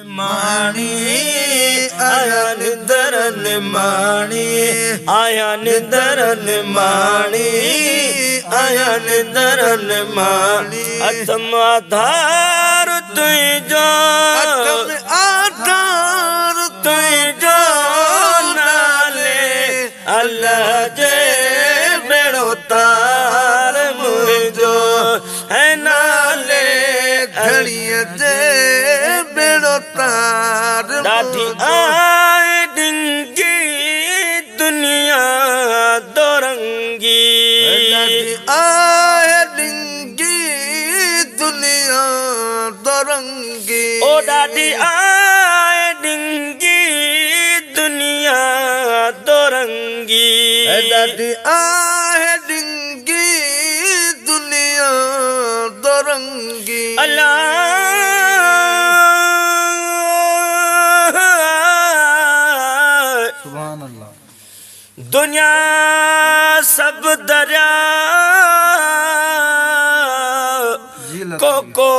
माणी आया निंदरन माणी आया निंदरन माणी आया निंदरन माणी अतम आधार तुझो आधार तुझो नाले अल्लाह जे बेड़ो तार मुझो है नाले घड़िया जे बेड़ो तार दादी आए डिंगी दुनिया दोरंगी आए डिंगी दुनिया दोरंगी ओ दादी आए डिंगी दुनिया दोरंगी दादी आए डिंगी दुनिया दोरंगी अल्लाह दुनिया सब दरिया को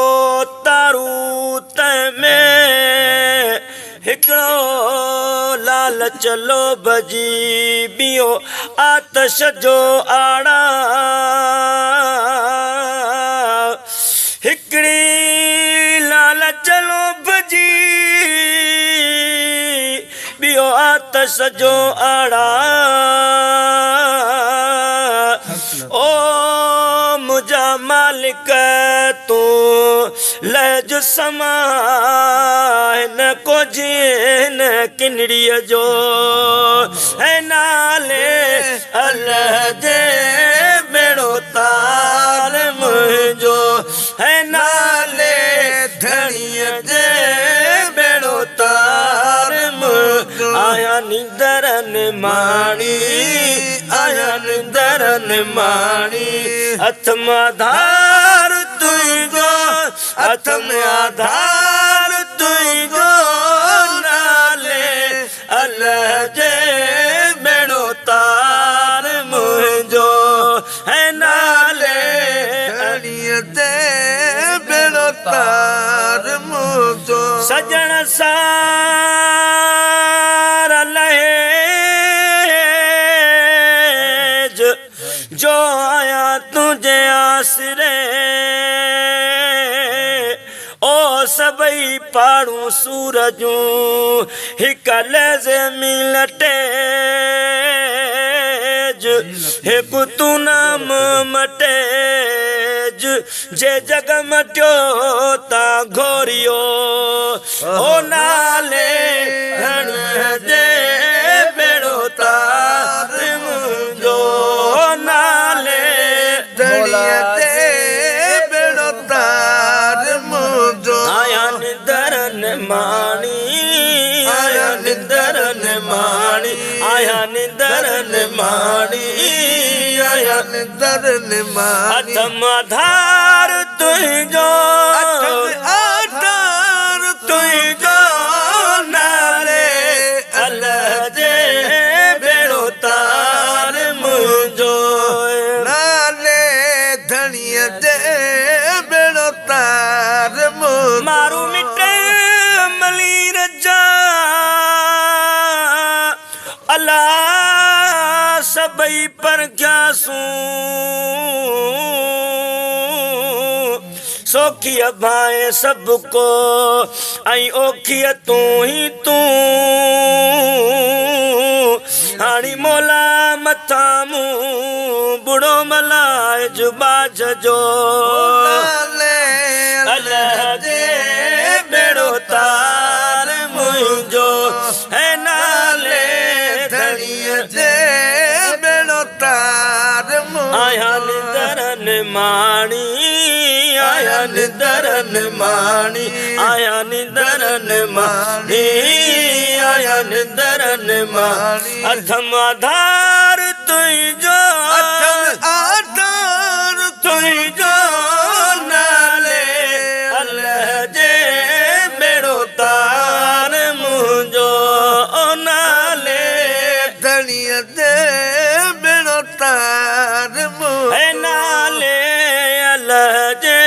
तारू तैमें हिकड़ो लाल चलो बजी बियो आतश जो आड़ा हिकड़ी लाल चलो बजी बियो आतश जो आड़ा ओ मुझा मालिक तू लज समा न को जीन किनड़ी जो है नाले अल्लाह जे बेड़ो तार मुझो है नाले धड़िया जे बेड़ो तार मुझो आया निंदरन माणी आया निंदरन माणी अथम आधार तुझो अथम आधार तुझो नाले अल्लाह जे बेड़ो तार मुझो है नाले अड़िया जे बेड़ो तार मुझो सजन सार लहे जो आया तुझे आसरे ओ सबई पाड़ू सूरजूं हिक लज़े मिलटे हिकु तू नाम मटेज जे जग मटियो ता घोरियो ओ नाले हणिया जे बेड़ो तार मुझो नाले धड़िया जे बेड़ो तार मुझो आया निंदरन माणी आया निंदरन माणी आया निंदरन माणी आया निंदरन माणी अथम आधार तुझो आधार तुझो नाले अल्लाह जे बेड़ो तार मुझो नाले धड़िया जे बेड़ो तार मुझो मारू मिटे मली रजा अल्लाह सबई पर क्या सोखी भाए सबको आई ओखिय तू ही तू हाणी मोला मथा मुँह बुढ़ो मलाए जुबाज जो अल्लाह जे बेड़ो तार मुझो है नाले धड़िया जे बेड़ो तार आया निंदरन माणी आया निंदरन माणी आया निंदरन माणी आया निंदरन माणी अथम आधार तुझो आधार तुझो नाले अल्लाह जे बेड़ो तार मुझो नाले धड़िया जे बेड़ो तार मुझो नाले अल्लाह जे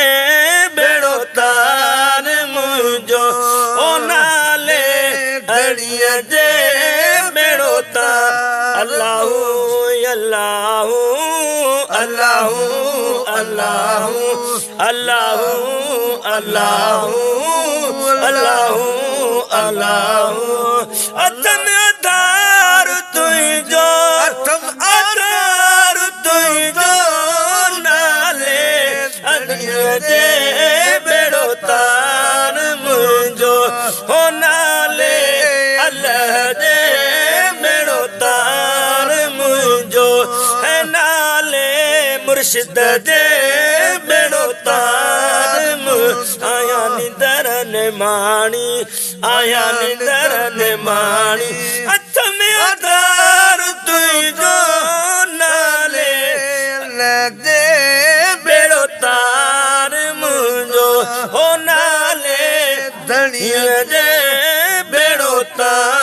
बेड़ो तार मुझो ओ ना धड़िया जे बेड़ो ता अल्लाहू अल्लाहू अल्लाहू अल्लाहू अल्लाहू अल्लाहू अल्लाहू अल्लाहू अतम अदार तुझो अदार तुझो नाले धड़िया जे बेड़ो तार मुझो हो नाले अल्लाह जे बेड़ो तार मुझो है नाले मुर्शिद जे बेड़ो तार आया निंदर ने मानी आया निंदर ने मानी हथ में अदार तुझो नाले अल्लाह जे बेड़ो तार मुझो हो नाले धड़िया जे बेड़ो तार